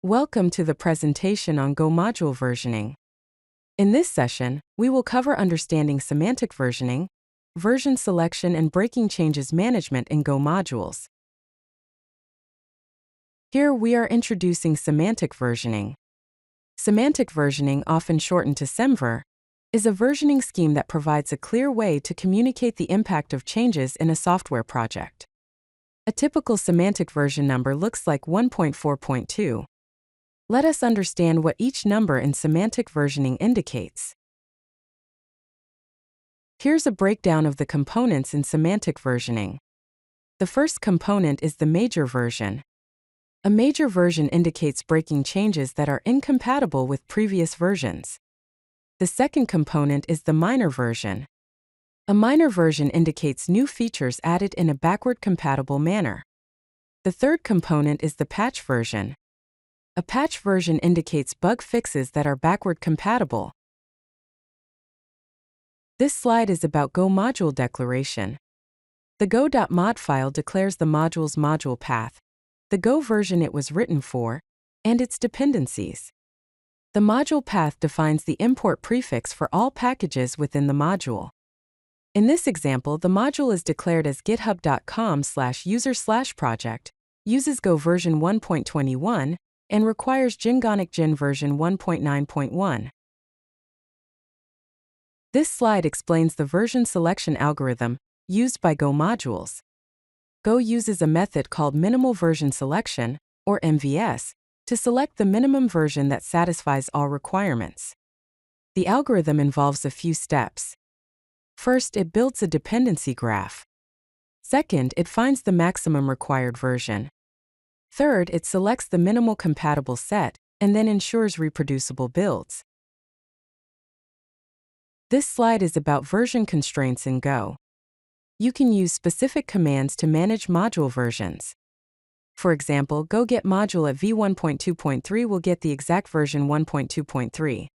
Welcome to the presentation on Go module versioning. In this session, we will cover understanding semantic versioning, version selection and breaking changes management in Go modules. Here we are introducing semantic versioning. Semantic versioning, often shortened to SemVer, is a versioning scheme that provides a clear way to communicate the impact of changes in a software project. A typical semantic version number looks like 1.4.2. Let us understand what each number in semantic versioning indicates. Here's a breakdown of the components in semantic versioning. The first component is the major version. A major version indicates breaking changes that are incompatible with previous versions. The second component is the minor version. A minor version indicates new features added in a backward-compatible manner. The third component is the patch version. A patch version indicates bug fixes that are backward-compatible. This slide is about Go module declaration. The go.mod file declares the module's module path, the Go version it was written for, and its dependencies. The module path defines the import prefix for all packages within the module. In this example, the module is declared as github.com/user/project, uses Go version 1.21, and requires Gin version 1.9.1. This slide explains the version selection algorithm used by Go modules. Go uses a method called minimal version selection, or MVS, to select the minimum version that satisfies all requirements. The algorithm involves a few steps. First, it builds a dependency graph. Second, it finds the maximum required version. Third, it selects the minimal compatible set, and then ensures reproducible builds. This slide is about version constraints in Go. You can use specific commands to manage module versions. For example, go get module at v1.2.3 will get the exact version 1.2.3.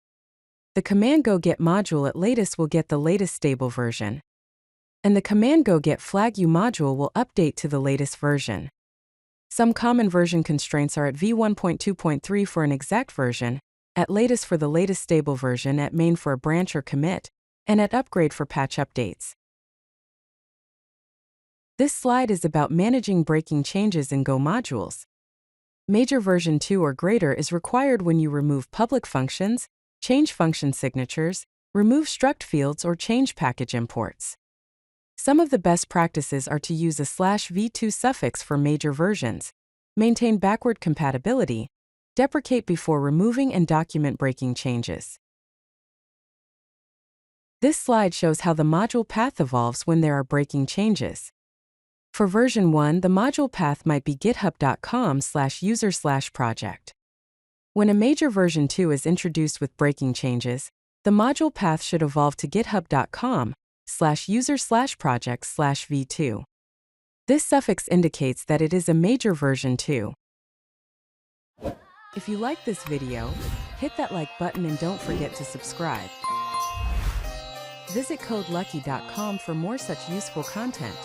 The command go get module at latest will get the latest stable version. And the command go get flag u module will update to the latest version. Some common version constraints are at v1.2.3 for an exact version, at latest for the latest stable version, at main for a branch or commit, and at upgrade for patch updates. This slide is about managing breaking changes in Go modules. Major version 2 or greater is required when you remove public functions, change function signatures, remove struct fields, or change package imports. Some of the best practices are to use a /v2 suffix for major versions, maintain backward compatibility, deprecate before removing, and document breaking changes. This slide shows how the module path evolves when there are breaking changes. For version 1, the module path might be github.com/user/project. When a major version 2 is introduced with breaking changes, the module path should evolve to github.com/user/project/v2. This suffix indicates that it is a major version 2. If you like this video, hit that like button and don't forget to subscribe. Visit CodeLucky.com for more such useful content.